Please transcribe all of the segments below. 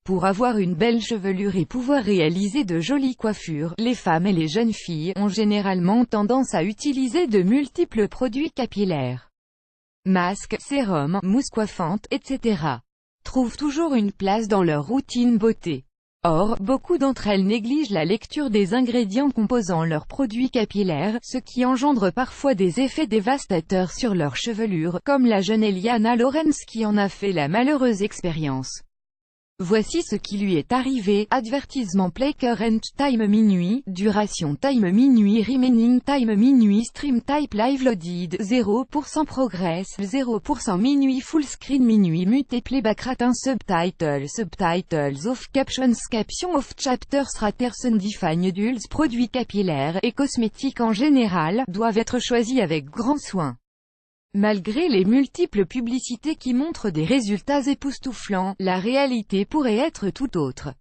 Pour avoir une belle chevelure et pouvoir réaliser de jolies coiffures, les femmes et les jeunes filles ont généralement tendance à utiliser de multiples produits capillaires. Masques, sérums, mousses coiffantes, etc. trouvent toujours une place dans leur routine beauté. Or, beaucoup d'entre elles négligent la lecture des ingrédients composant leurs produits capillaires, ce qui engendre parfois des effets dévastateurs sur leur chevelure, comme la jeune Eliana Lorenz qui en a fait la malheureuse expérience. Voici ce qui lui est arrivé. Advertisement: play current time minuit, duration time minuit, remaining time minuit, stream type live loaded, 0% progress, 0% minuit, full screen minuit, mute playback ratin, subtitles off, captions off, chapters raters define adults. Produits capillaires et cosmétiques en général doivent être choisis avec grand soin. Malgré les multiples publicités qui montrent des résultats époustouflants, la réalité pourrait être tout autre.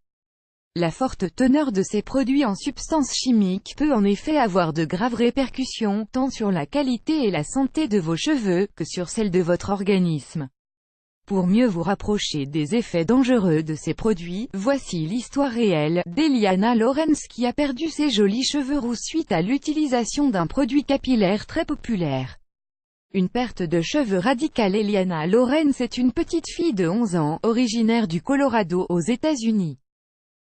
La forte teneur de ces produits en substances chimiques peut en effet avoir de graves répercussions, tant sur la qualité et la santé de vos cheveux, que sur celle de votre organisme. Pour mieux vous rapprocher des effets dangereux de ces produits, voici l'histoire réelle d'Eliana Lorenz qui a perdu ses jolis cheveux roux suite à l'utilisation d'un produit capillaire très populaire. Une perte de cheveux radicale. Eliana Lorenz est une petite fille de 11 ans, originaire du Colorado, aux États-Unis.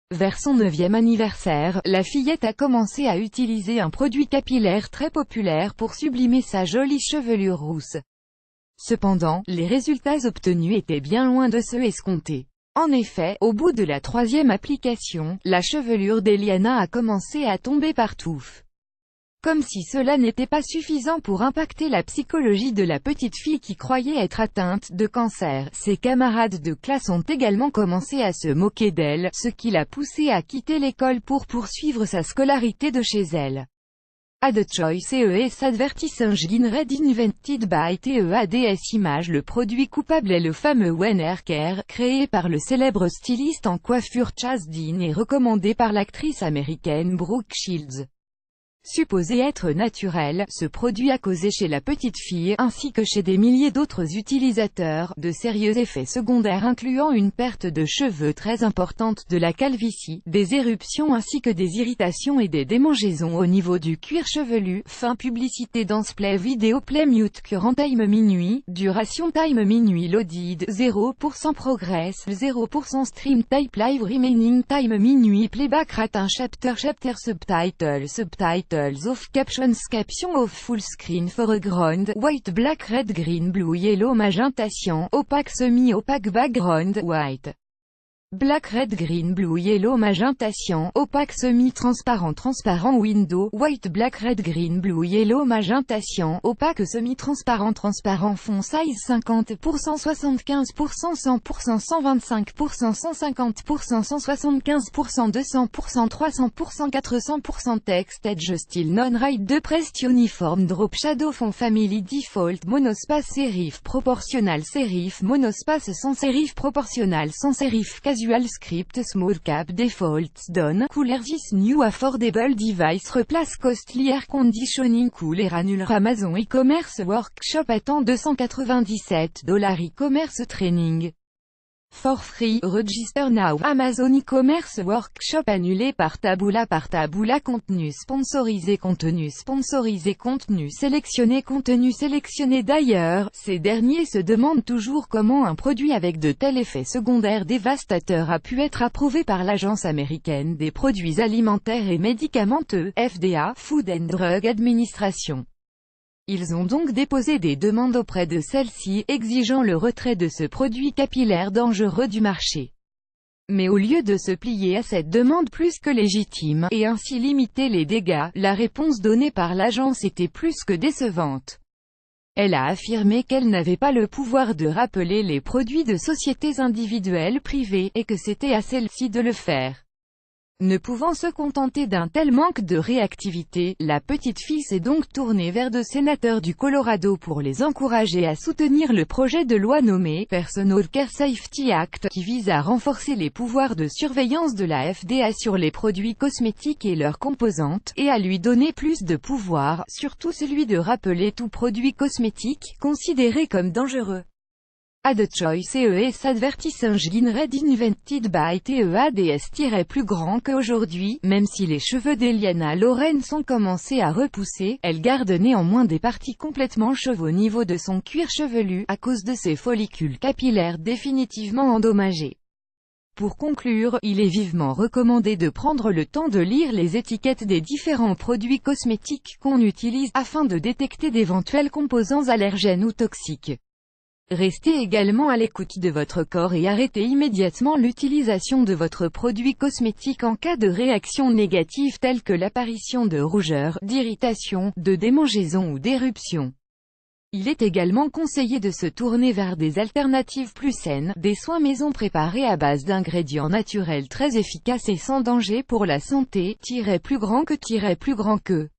Vers son 9e anniversaire, la fillette a commencé à utiliser un produit capillaire très populaire pour sublimer sa jolie chevelure rousse. Cependant, les résultats obtenus étaient bien loin de ceux escomptés. En effet, au bout de la 3e application, la chevelure d'Eliana a commencé à tomber partout. Comme si cela n'était pas suffisant pour impacter la psychologie de la petite fille qui croyait être atteinte de cancer, ses camarades de classe ont également commencé à se moquer d'elle, ce qui l'a poussée à quitter l'école pour poursuivre sa scolarité de chez elle. Ad choice CES advertising read invented by TEADS Image. Le produit coupable est le fameux When Hair Care, créé par le célèbre styliste en coiffure Chas Dean et recommandé par l'actrice américaine Brooke Shields. Supposé être naturel, ce produit a causé chez la petite fille, ainsi que chez des milliers d'autres utilisateurs, de sérieux effets secondaires incluant une perte de cheveux très importante, de la calvitie, des éruptions ainsi que des irritations et des démangeaisons au niveau du cuir chevelu. Fin publicité. Dance play vidéo play mute current time minuit, duration time minuit loaded, 0% progress, 0% stream type live remaining time minuit playback ratin chapter subtitles off, captions off, full screen foreground, white black red green blue yellow magenta cyan, opaque semi-opaque background, white black red green blue yellow magenta cyan, opaque semi-transparent transparent window, white black red green blue yellow magenta cyan, opaque semi-transparent transparent fond size 50%, 75%, 100%, 125%, 150%, 175%, 200%, 300%, 400%. Text edge style non-right de pressed uniform drop shadow fond family default monospace serif proportional serif monospace sans serif proportional sans serif casual script small cap defaults donne couleur this new affordable device replace costly air conditioning cool air annule Amazon e-commerce workshop attend $297 e-commerce training for free, register now. Amazon e-commerce workshop annulé par Taboola contenu sponsorisé contenu sélectionné. D'ailleurs, ces derniers se demandent toujours comment un produit avec de tels effets secondaires dévastateurs a pu être approuvé par l'Agence américaine des produits alimentaires et médicamenteux, FDA, Food and Drug Administration. Ils ont donc déposé des demandes auprès de celle-ci, exigeant le retrait de ce produit capillaire dangereux du marché. Mais au lieu de se plier à cette demande plus que légitime, et ainsi limiter les dégâts, la réponse donnée par l'agence était plus que décevante. Elle a affirmé qu'elle n'avait pas le pouvoir de rappeler les produits de sociétés individuelles privées, et que c'était à celle-ci de le faire. Ne pouvant se contenter d'un tel manque de réactivité, la petite fille s'est donc tournée vers deux sénateurs du Colorado pour les encourager à soutenir le projet de loi nommé Personal Care Safety Act, qui vise à renforcer les pouvoirs de surveillance de la FDA sur les produits cosmétiques et leurs composantes, et à lui donner plus de pouvoir, surtout celui de rappeler tout produit cosmétique, considéré comme dangereux. Ad choice CES advertising red invented by TEADS plus grand qu'aujourd'hui, même si les cheveux d'Eliana Loren sont commencés à repousser, elle garde néanmoins des parties complètement chauves au niveau de son cuir chevelu, à cause de ses follicules capillaires définitivement endommagés. Pour conclure, il est vivement recommandé de prendre le temps de lire les étiquettes des différents produits cosmétiques qu'on utilise, afin de détecter d'éventuels composants allergènes ou toxiques. Restez également à l'écoute de votre corps et arrêtez immédiatement l'utilisation de votre produit cosmétique en cas de réaction négative telle que l'apparition de rougeurs, d'irritation, de démangeaisons ou d'éruptions. Il est également conseillé de se tourner vers des alternatives plus saines, des soins maison préparés à base d'ingrédients naturels très efficaces et sans danger pour la santé, plus grand que